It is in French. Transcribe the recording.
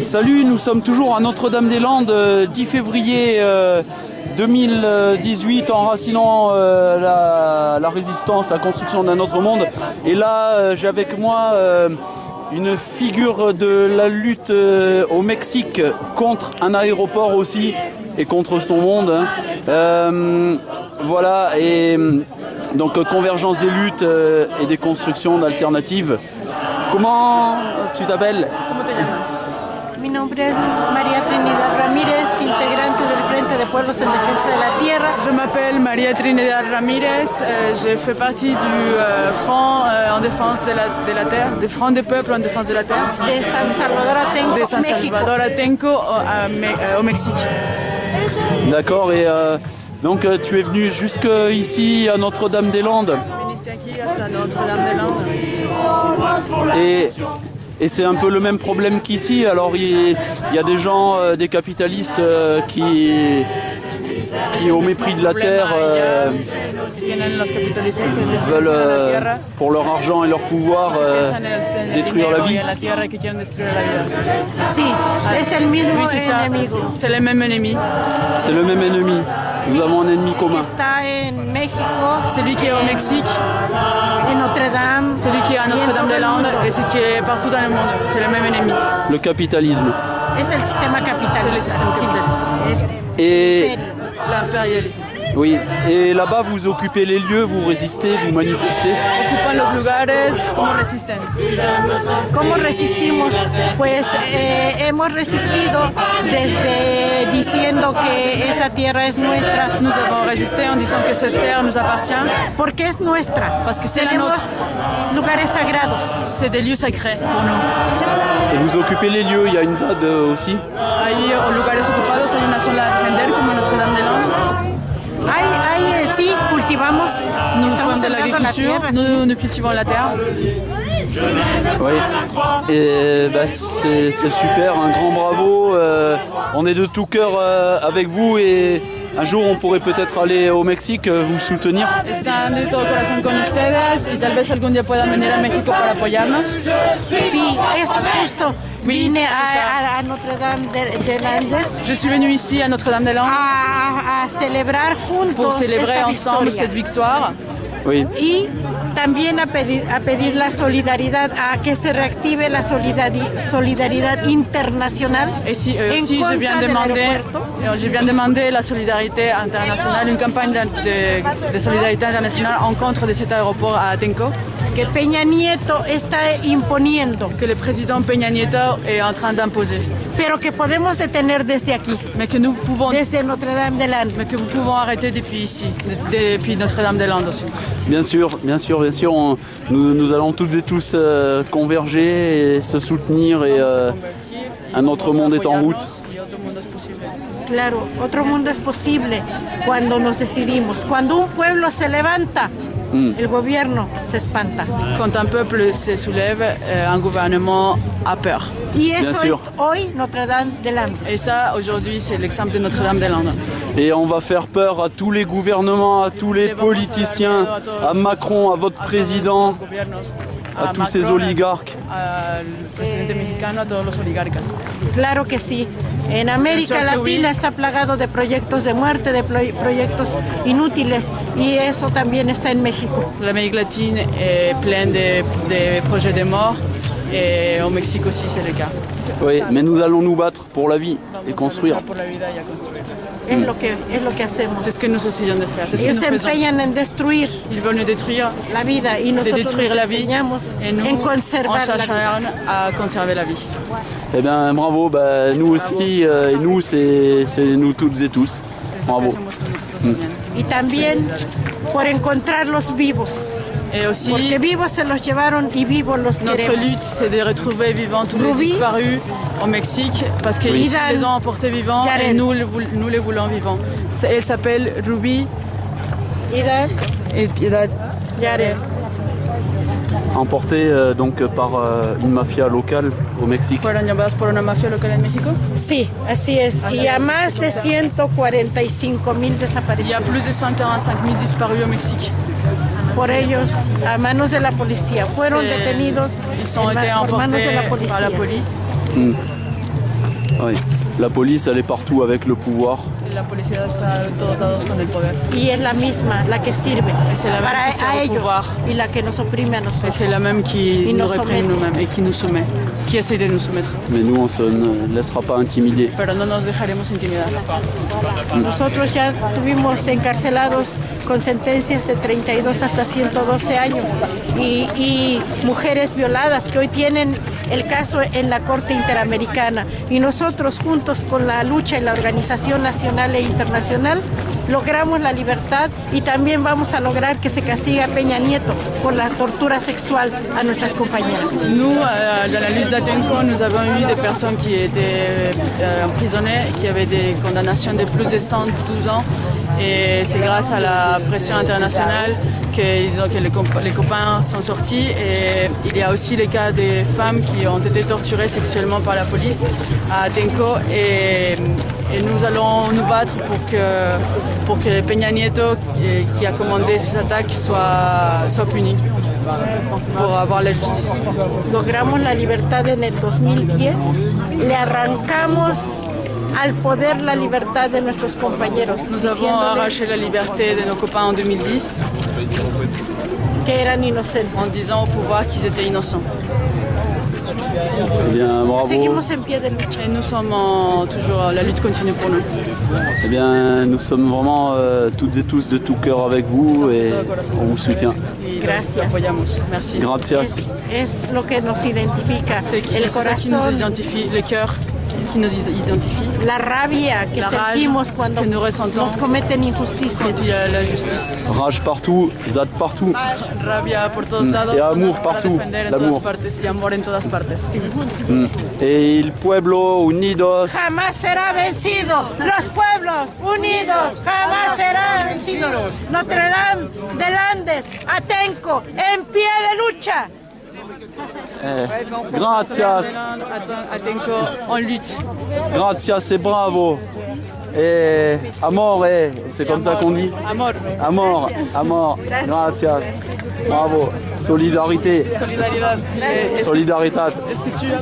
Salut, nous sommes toujours à Notre-Dame-des-Landes, 10 février 2018, enracinant la résistance, la construction d'un autre monde. Et là, j'ai avec moi une figure de la lutte au Mexique contre un aéroport aussi et contre son monde. Voilà, et donc convergence des luttes et des constructions d'alternatives. Comment tu t'appelles? Mi nombre es María Trinidad Ramírez, integrante del Frente de Pueblos en Defensa de la Tierra. Je m'appelle María Trinidad Ramírez, je fais partie du Front en défense de la terre, du Front des peuples en défense de la terre. De San Salvador Atenco, de San Salvador Atenco au Mexique. D'accord, et donc tu es venu jusque ici à Notre-Dame-des-Landes. Et c'est un peu le même problème qu'ici. Alors il y a des gens, des capitalistes qui au mépris de la terre veulent pour leur argent et leur pouvoir détruire la vie. Si, es el mismo enemigo. C'est le même ennemi. C'est le même ennemi. Nous avons un ennemi commun. Está en México, Celui qui est au Mexique, en Notre-Dame, celui qui est à Notre-Dame-des-Landes et celui qui est partout dans le monde. C'est le même ennemi. Le capitalisme. es el sistema C'est le capitalista. système capitaliste. Es Et L'impérialisme. oui, et là-bas vous occupez les lieux, vous résistez, vous manifestez. Ocupan los lugares como resisten. ¿Cómo resistimos? Pues hemos resistido desde diciendo que esa tierra es nuestra, Nous avons résisté en disant que cette terre nous appartient. porque es nuestra. Parce que c'est la Tenemos nôtre. lugares sagrados. C'est des lieux sacrés pour nous. Et vous occupez les lieux, il y a une ZAD aussi. Hay lugares ocupados, hay una zona a defender como Notre-Dame-des-Landes. Sí, cultivamos, Nous estamos faisons de sembrando la l'agriculture, tierra. nous cultivons la terre. Oui. Et bah, c'est super, un grand bravo. On est de tout cœur avec vous et un jour on pourrait peut-être aller au Mexique vous soutenir. Están de todo corazón con ustedes y tal vez algún día puedan venir a México para apoyarnos. Sí, eso justo. Vine a Notre-Dame de Landes Je suis venue ici à Notre-Dame-des-Landes a celebrar juntos pour célébrer esta ensemble victoria. cette victoire. Oui. Y también a pedir la solidaridad, a que se reactive la solidaridad internacional Et si, en aussi, contra je viens demander la solidarité internationale, une campagne de solidarité internationale en contre de cet aéroport à Atenco, que Peña Nieto está imponiendo, que le président Peña Nieto est en train d'imposer, pero que podemos detener desde aquí, mais que nous pouvons, desde Notre-Dame de Landes. mais que nous pouvons arrêter depuis ici, depuis Notre-Dame-des-Landes aussi. Bien sûr, nous allons toutes et tous converger et se soutenir et un autre monde est en route. Claro, otro mundo es posible cuando nos decidimos. Cuando un pueblo se levanta, el gobierno se espanta. Quand un peuple se soulève, un gouvernement a peur. Y eso sûr. es hoy Notre-Dame de Landes. Et ça, aujourd'hui, c'est l'exemple de Notre-Dame-des-Landes. Et on va faire peur à tous les gouvernements, à tous les politiciens, à Macron, à votre président, à tous ces oligarques. Al presidente mexicano, a todos los oligarcas. Claro que sí. En América Eso que Latina oui. está plagado de proyectos de muerte, de proyectos inútiles, y eso también está en México. L'Amérique latine est pleine de projets de mort et au Mexique aussi c'est le cas. Oui, mais nous allons nous battre pour la vie et Vamos a construire. luchar por la vida y a construire. Es lo que hacemos. C'est ce que nous essayons de faire, c'est ce que Ellos nous se faisons. empeñan en destruir Ils veulent nous détruire, la vida y de nosotros détruire nos la vie empeñamos et nous, en on conservar la vida. s'acharne à conserver la vie. Eh bien, bravo, bah, nous aussi, et nous, c'est nous toutes et tous. Bravo. Hacemos nosotros también. Y también por encontrarlos vivos, Et aussi, porque vivos se los llevaron y vivos los notre queremos. lutte, c'est de retrouver vivants tous les Ruby. disparus au Mexique, parce qu'ils Oui. les ont emportés vivants et Yaren. nous les voulons vivants. Elle s'appelle Ruby Ida, et Piedad. Yaren. Emporté donc par une mafia locale au Mexique. ¿Fueron llamadas por una mafia local en México? Sí, así es. Y a más de 145,000 Il y a desaparecidos. plus de 145 000 disparus au Mexique. Por ellos, a manos de la policía. Fueron C'est- detenidos Ils ont été por manos de emportés la par la policía. police. Oui. La police, elle est partout avec le pouvoir. La policía está en todos lados con el poder. Y es la misma, la que sirve Es la para même qui sert a au ellos pouvoir. y la que nos oprime a Et nosotros. c'est la même qui Y nous nos réprime somete. nous-mêmes et qui nous soumet, qui essaie de nous soumettre. Mais nous, on ne laissera pas intimider. Pero no nos dejaremos intimidar. Nosotros ya tuvimos encarcelados con sentencias de 32 hasta 112 años y mujeres violadas que hoy tienen el caso en la Corte Interamericana. Y nosotros juntos con la lucha en la Organización Nacional e Internacional logramos la libertad y también vamos a lograr que se castigue a Peña Nieto por la tortura sexual a nuestras compañeras. Nous, dans la lutte d'Atenco, nous avons eu des personnes qui étaient emprisonnées, qui avaient des condamnations de plus de 112 ans. Et c'est grâce à la pression internationale que les copains sont sortis. Et il y a aussi les cas des femmes qui ont été torturées sexuellement par la police à Atenco. Et nous allons nous battre pour que Peña Nieto, qui a commandé ces attaques, soit puni pour avoir la justice. Logramos la libertad en el 2010, le arrancamos al poder la libertad de nuestros compañeros, Nous avons arraché la liberté de nos copains en 2010 que eran inocentes. en disant au pouvoir qu'ils étaient innocents. Eh bien, bravo. Seguimos en pie de lucha. Et nous sommes toujours, la lutte continue pour nous. Eh bien, nous sommes vraiment toutes et tous de tout cœur avec vous et on vous soutient. Y Gracias. los apoyamos. Merci. Gracias. Es lo que nos identifica, C'est el ça qui nous corazón, identifie, le cœur qui nous identifie. la rabia que La rage sentimos cuando que nous ressentons. nos cometen injusticias. Quand il y a la justice. Rage partout, Zad partout. Rabia por todos lados. Y amor zonas para partout, defender en l'amour. todas partes y amor en todas partes. Et el pueblo unidos. Jamás será vencido. Los pueblos unidos jamás serán vencidos. Notre Dame del Andes, Atenco, en pie de lucha. Gracias, Atenco, on lutte. gracias et bravo. Et amor, c'est comme ça qu'on dit. Amor, Amor, amor, gracias, bravo. Solidarité, solidaridad. solidaridad. Est-ce que tu as